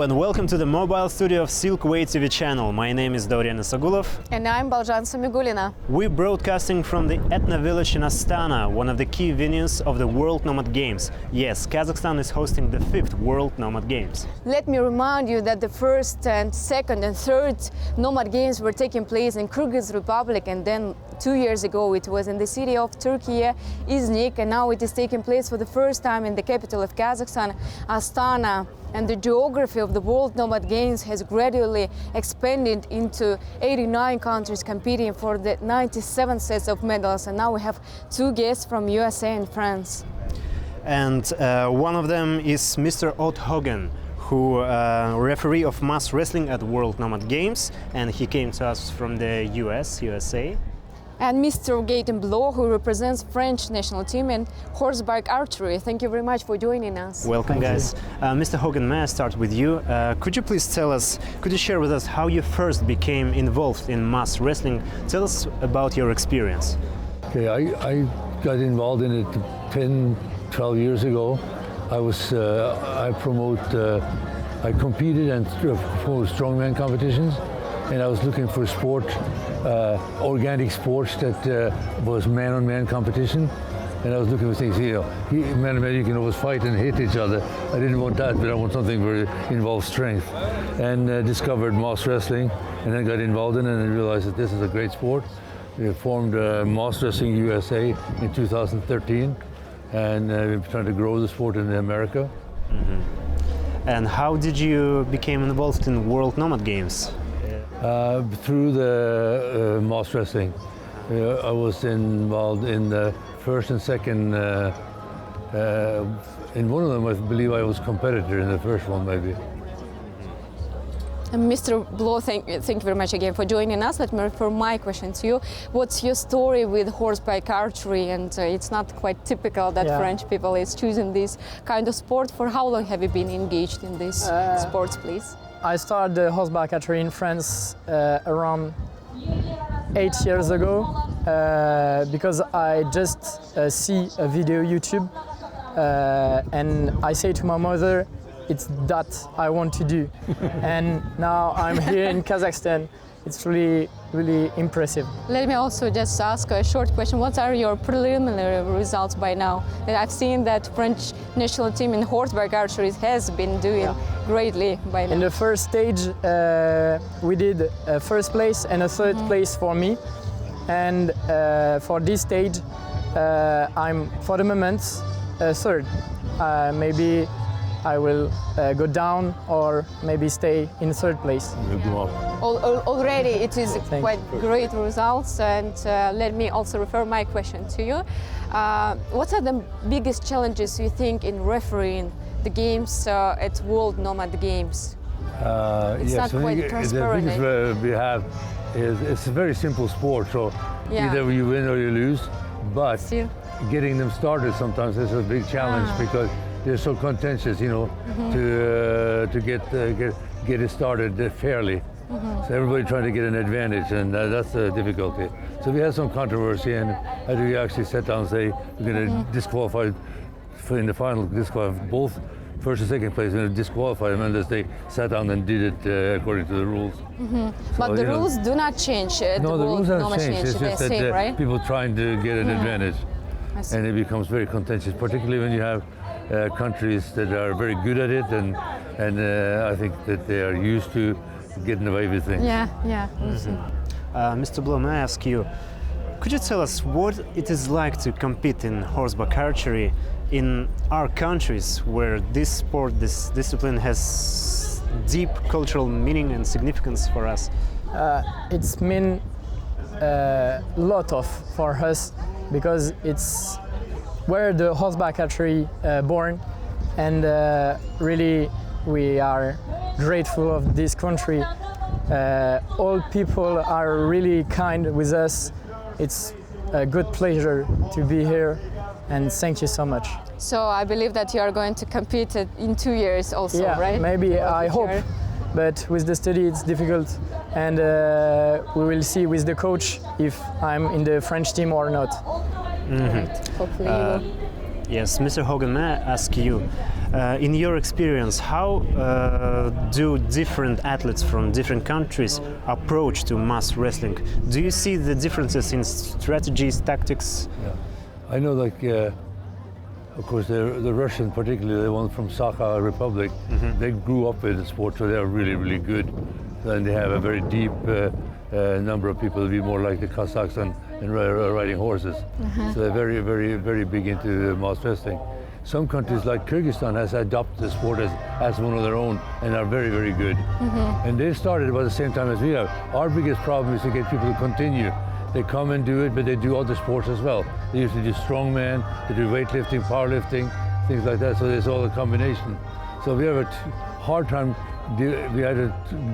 and welcome to the mobile studio of Silkway TV channel. My name is Dorian Isagulov. And I'm Baljan Samigulina. We're broadcasting from the Etna village in Astana, one of the key venues of the World Nomad Games. Yes, Kazakhstan is hosting the 5th World Nomad Games. Let me remind you that the first and second and third Nomad Games were taking place in Kyrgyz Republic, and then 2 years ago it was in the city of Turkey, Iznik, and now it is taking place for the first time in the capital of Kazakhstan, Astana. And the geography of the World Nomad Games has gradually expanded into 89 countries competing for the 97 sets of medals. And now we have two guests from USA and France. And one of them is Mr. Ott Hogan, who referee of mass wrestling at World Nomad Games, and he came to us from the USA. And Mr. Gaëtan Blot, who represents French national team in horseback archery. Thank you very much for joining us. Welcome, guys. Mr. Hogan, may I start with you? Could you please could you share with us how you first became involved in mass wrestling? Tell us about your experience. Okay, I got involved in it 10, 12 years ago. I competed and promoted strongman competitions, and I was looking for sport, organic sports that was man-on-man competition. And I was looking for things, man-on-man, you can always fight and hit each other. I didn't want that, but I want something where it involves strength. And discovered mass wrestling, and then got involved in it and realized that this is a great sport. We formed Mass Wrestling USA in 2013, and we're trying to grow the sport in America. Mm-hmm. And how did you become involved in World Nomad Games? Through the mass wrestling. I was involved in the first and second, in one of them I believe I was competitor in the first one maybe. And Mr. Blot, thank you very much again for joining us. Let me refer my question to you. What's your story with horseback archery? And it's not quite typical that French people is choosing this kind of sport. For how long have you been engaged in this sports, please? I started the horseback archery in France around 8 years ago because I just see a video YouTube and I say to my mother, it's that I want to do. And now I'm here in Kazakhstan. It's really, really impressive. Let me also just ask a short question. What are your preliminary results by now? I've seen that French national team in horseback archery has been doing greatly by now. In the first stage, we did a first place and a third place for me. And for this stage, I'm, for the moment, third. Maybe I will go down or maybe stay in third place. Already it is quite great results, and let me also refer my question to you. What are the biggest challenges you think in refereeing the games at World Nomad Games? It's not quite transparent. The biggest we have is it's a very simple sport, so either you win or you lose, but getting them started sometimes is a big challenge because they're so contentious, to get it started fairly. So everybody trying to get an advantage, and that's the difficulty. So we had some controversy, and I do actually sit down and say we're going to disqualify in the final, disqualify both first and second place, and disqualify them unless they sat down and did it according to the rules. So, but the rules do not change. No, the rules haven't changed. It's just that right? people trying to get an advantage, and it becomes very contentious, particularly when you have countries that are very good at it, and I think that they are used to getting away with things. Mr. Blot, may I ask you, could you tell us what it is like to compete in horseback archery in our countries where this sport, this discipline has deep cultural meaning and significance for us? It's mean a lot for us because it's where the horseback archery born, and really we are grateful of this country. All people are really kind with us. It's a good pleasure to be here, and thank you so much. So I believe that you are going to compete in 2 years also, right? Maybe, I hope. But with the study it's difficult, and we will see with the coach if I'm in the French team or not. Right. Hopefully you will. Yes, Mr. Hogan, may I ask you, in your experience, how do different athletes from different countries approach to mass wrestling? Do you see the differences in strategies, tactics? Yeah. I know, like, of course, the Russian, particularly the one from Sakha Republic, they grew up with the sport, so they're really, really good. And they have a very deep number of people, be more like the Kazakhs and riding horses. So they're very, very, very big into mass wrestling. Some countries like Kyrgyzstan has adopted the sport as one of their own and are very, very good. And they started about the same time as we have. Our biggest problem is to get people to continue. They come and do it, but they do other sports as well. They usually do strongman, they do weightlifting, powerlifting, things like that, so there's all a combination. So we have a hard time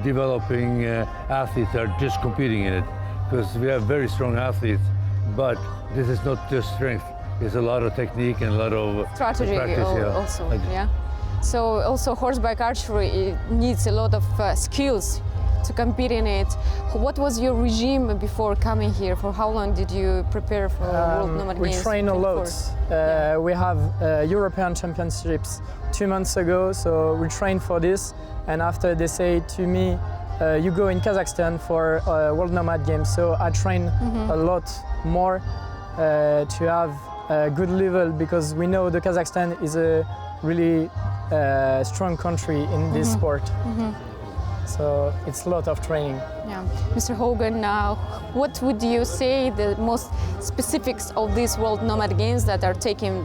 developing athletes that are just competing in it, because we have very strong athletes, but this is not just strength. There's a lot of technique and a lot of strategy practice, also. Yeah. So also horseback archery, it needs a lot of skills to compete in it. What was your regime before coming here? For how long did you prepare for World Nomad Games? We train a lot. We have European Championships 2 months ago, so we train for this. And after they say to me, you go in Kazakhstan for World Nomad Games. So I train a lot more to have a good level, because we know the Kazakhstan is a really strong country in this sport. So it's a lot of training. Yeah. Mr. Hogan, what would you say the most specifics of these World Nomad Games that are taking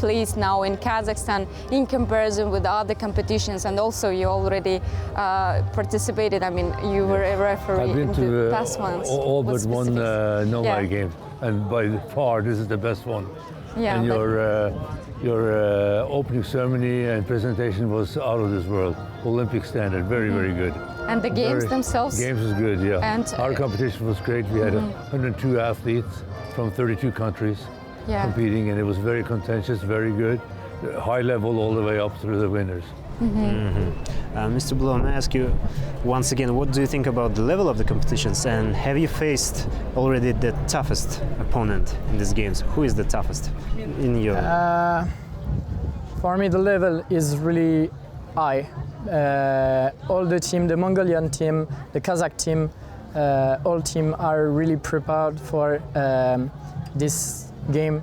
place now in Kazakhstan in comparison with other competitions? And also you already participated, I mean, you were a referee I've been in to the past ones. all but one Nomad Game, and by far this is the best one. Yeah, and your opening ceremony and presentation was out of this world. Olympic standard, very, very good. And the games themselves? Games was good, yeah. And our competition was great. We had 102 athletes from 32 countries competing, and it was very contentious, very good. High level all the way up through the winners. Mr. Blow, may I ask you once again, what do you think about the level of the competitions, and have you faced already the toughest opponent in these games? Who is the toughest in your... For me, the level is really high. All the team, the Mongolian team, the Kazakh team, all team are really prepared for this game.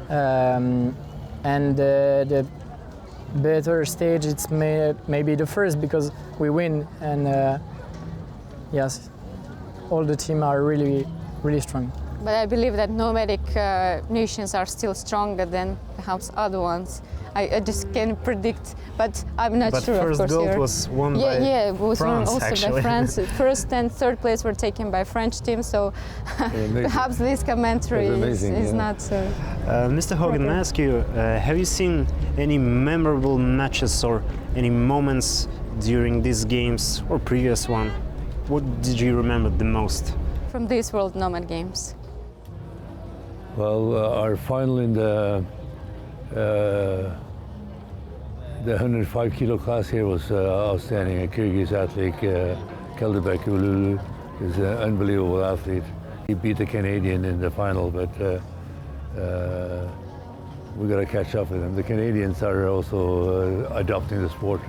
And the better stage, it's maybe the first, because we win, and yes, all the team are really, really strong. But I believe that nomadic nations are still stronger than perhaps other ones. I just can't predict, but I'm not sure. But first gold was won by it was France, won also actually. by France. First and third place were taken by French team, so perhaps this commentary is not so. Mr. Hogan, may I ask you, have you seen any memorable matches or any moments during these games or previous one? What did you remember the most? From these World Nomad Games? Well, our final in the 105 kilo class here was outstanding. A Kyrgyz athlete, Keldebek Ululu, is an unbelievable athlete. He beat the Canadian in the final, but we got to catch up with him. The Canadians are also adopting the sport.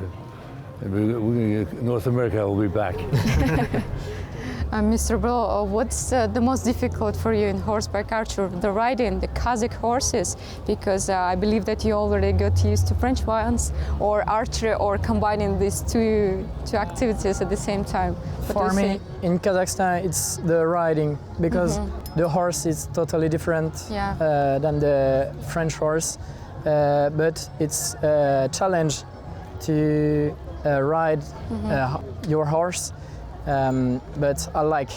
And North America will be back. Mr. Bro, what's the most difficult for you in horseback archery? The riding, the Kazakh horses, because I believe that you already got used to French ones, or archery, or combining these two activities at the same time. For me, in Kazakhstan, it's the riding, because the horse is totally different than the French horse, but it's a challenge to ride your horse. But I like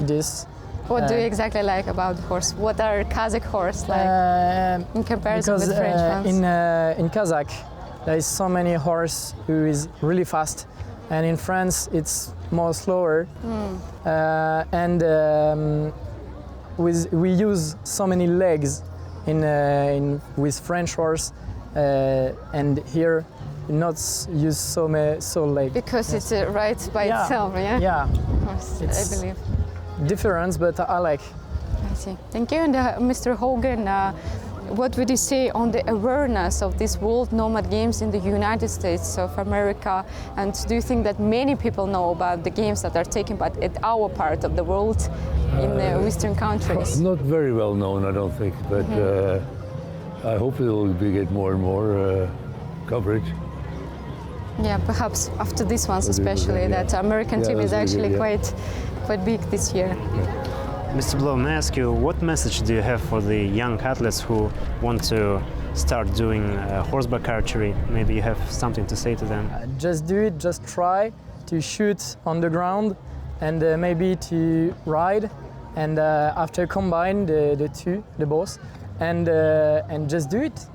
this. What do you exactly like about the horse? What are Kazakh horse like in comparison with French ones? In Kazakh, there is so many horse who is really fast, and in France it's more slower. We use so many legs with French horse, and here not use so late. Because it's right by itself, yeah? Yeah. Of course, it's I believe. Difference, but I like. I see. Thank you. And Mr. Hogan, what would you say on the awareness of this World Nomad Games in the United States of America? And do you think that many people know about the games that are taken part at our part of the world in the Western countries? Not very well known, I don't think, but I hope it will get more and more coverage. Yeah, perhaps after this ones especially, yeah. that American team is actually good, quite big this year. Mr. Blow, may I ask you, what message do you have for the young athletes who want to start doing horseback archery? Maybe you have something to say to them. Just do it, just try to shoot on the ground and maybe to ride, and after combine the two, the both, and just do it.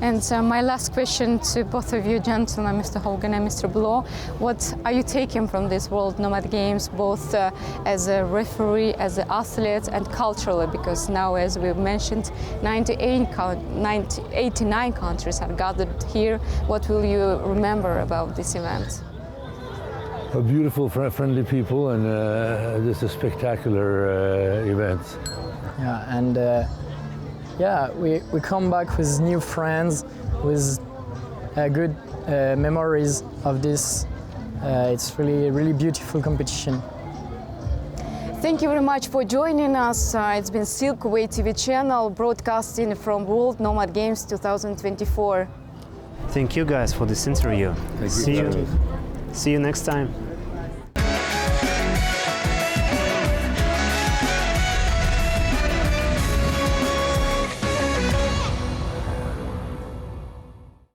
And my last question to both of you gentlemen, Mr. Hogan and Mr. Blow, what are you taking from this World Nomad Games, both as a referee, as an athlete, and culturally? Because now, as we've mentioned, 89 countries are gathered here. What will you remember about this event? A beautiful, friendly people, and just a spectacular event. Yeah, and yeah, we come back with new friends, with good memories of this. It's really beautiful competition. Thank you very much for joining us. It's been Silkway TV channel broadcasting from World Nomad Games 2024. Thank you guys for this interview. Thank you. See you next time.